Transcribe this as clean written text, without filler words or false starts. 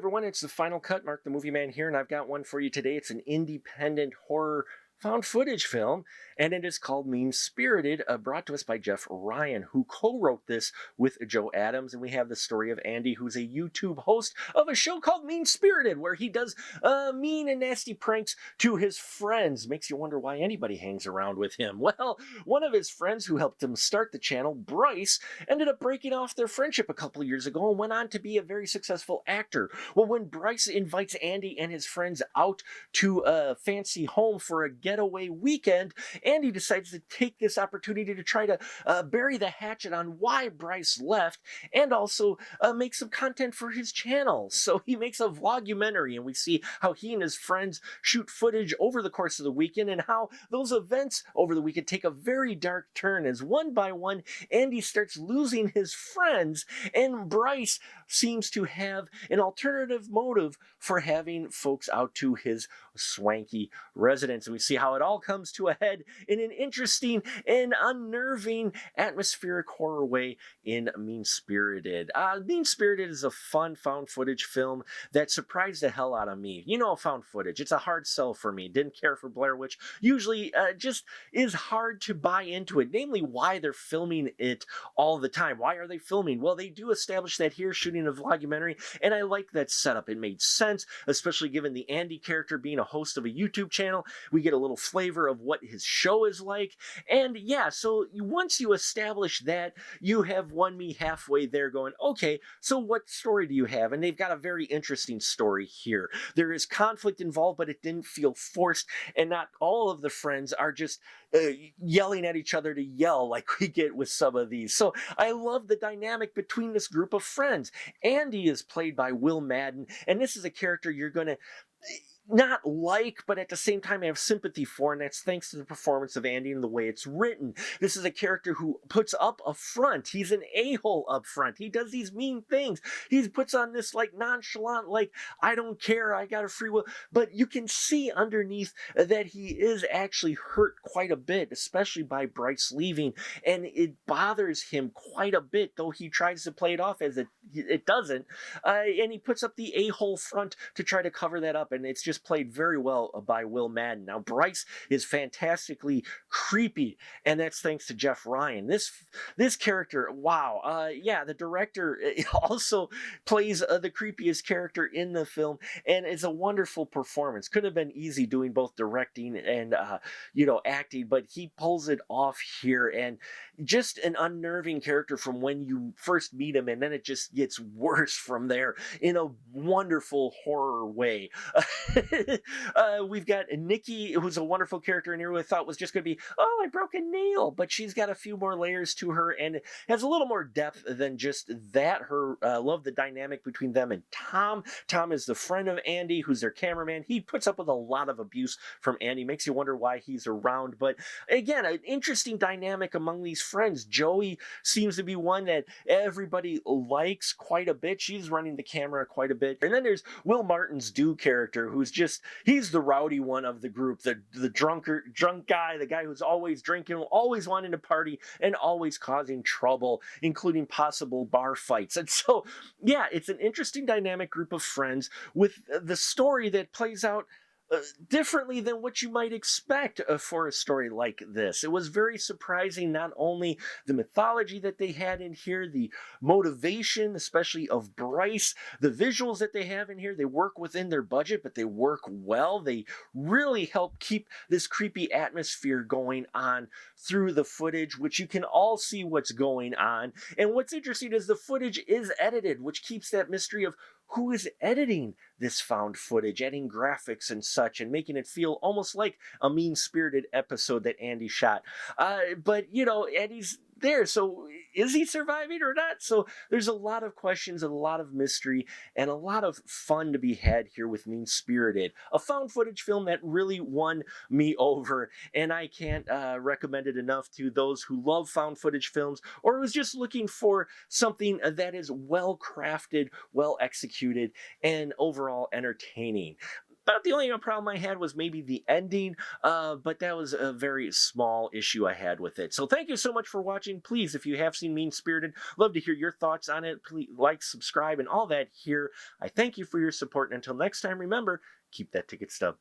everyone, it's the Final Cut. Mark the Movie Man here, and I've got one for you today. It's an independent horror found footage film, and it is called Mean Spirited, brought to us by Jeff Ryan, who co-wrote this with Joe Adams. And we have the story of Andy, who's a YouTube host of a show called Mean Spirited, where he does mean and nasty pranks to his friends. Makes you wonder why anybody hangs around with him. Well, one of his friends who helped him start the channel, Bryce, ended up breaking off their friendship a couple of years ago and went on to be a very successful actor. Well, when Bryce invites Andy and his friends out to a fancy home for a getaway weekend, Andy decides to take this opportunity to try to bury the hatchet on why Bryce left, and also make some content for his channel. So he makes a vlogumentary, and we see how he and his friends shoot footage over the course of the weekend, and how those events over the weekend take a very dark turn as one by one Andy starts losing his friends, and Bryce seems to have an alternative motive for having folks out to his swanky residence. And we see how it all comes to a head in an interesting and unnerving atmospheric horror way in Mean Spirited. Mean Spirited is a fun found footage film that surprised the hell out of me. You know, found footage, it's a hard sell for me. Didn't care for Blair Witch. Usually just is hard to buy into it, namely why they're filming it all the time. Why are they filming? Well, they do establish that here, shooting a vlogumentary, and I like that setup. It made sense, especially given the Andy character being a host of a YouTube channel. We get a little flavor of what his show is like, and yeah, so once you establish that, you have won me halfway there going, okay, so what story do you have? And they've got a very interesting story here. There is conflict involved, but it didn't feel forced, and not all of the friends are just yelling at each other to yell like we get with some of these. So I love the dynamic between this group of friends. Andy is played by Will Madden, and this is a character you're going to not like, but at the same time I have sympathy for, and that's thanks to the performance of Andy and the way it's written. This is a character who puts up a front. He's an a-hole up front. He does these mean things. He puts on this like nonchalant, like, I don't care, I got a free will. But you can see underneath that he is actually hurt quite a bit, especially by Bryce leaving, and it bothers him quite a bit, though he tries to play it off as it doesn't. And he puts up the a-hole front to try to cover that up, and it's just played very well by Will Madden. Now, Bryce is fantastically creepy, and that's thanks to Jeff Ryan. This character, wow. Yeah, the director also plays the creepiest character in the film, and it's a wonderful performance. Could have been easy doing both directing and acting, but he pulls it off here, and just an unnerving character from when you first meet him, and then it just gets worse from there in a wonderful horror way. We've got Nikki, who's a wonderful character in here, who I thought was just going to be, oh, I broke a nail, but she's got a few more layers to her and has a little more depth than just that. Love the dynamic between them and Tom. Tom is the friend of Andy, who's their cameraman. He puts up with a lot of abuse from Andy, makes you wonder why he's around, but again, an interesting dynamic among these friends. Joey seems to be one that everybody likes quite a bit. She's running the camera quite a bit. And then there's Will Martin's Do character, who's he's the rowdy one of the group, the drunk guy, the guy who's always drinking, always wanting to party, and always causing trouble, including possible bar fights. And so, yeah, it's an interesting dynamic group of friends with the story that plays out differently than what you might expect for a story like this. It was very surprising, not only the mythology that they had in here, the motivation, especially of Bryce, the visuals that they have in here. They work within their budget, but they work well. They really help keep this creepy atmosphere going on through the footage, which you can all see what's going on. And what's interesting is the footage is edited, which keeps that mystery of who is editing this found footage, adding graphics and such, and making it feel almost like a mean-spirited episode that Andy shot. But, Andy's there, so is he surviving or not? So there's a lot of questions and a lot of mystery and a lot of fun to be had here with Mean Spirited, a found footage film that really won me over, and I can't recommend it enough to those who love found footage films or who's just looking for something that is well crafted, well executed, and overall entertaining. About the only problem I had was maybe the ending, but that was a very small issue I had with it. So thank you so much for watching. Please, if you have seen Mean Spirited, love to hear your thoughts on it. Please like, subscribe, and all that here. I thank you for your support. And until next time, remember, keep that ticket stub.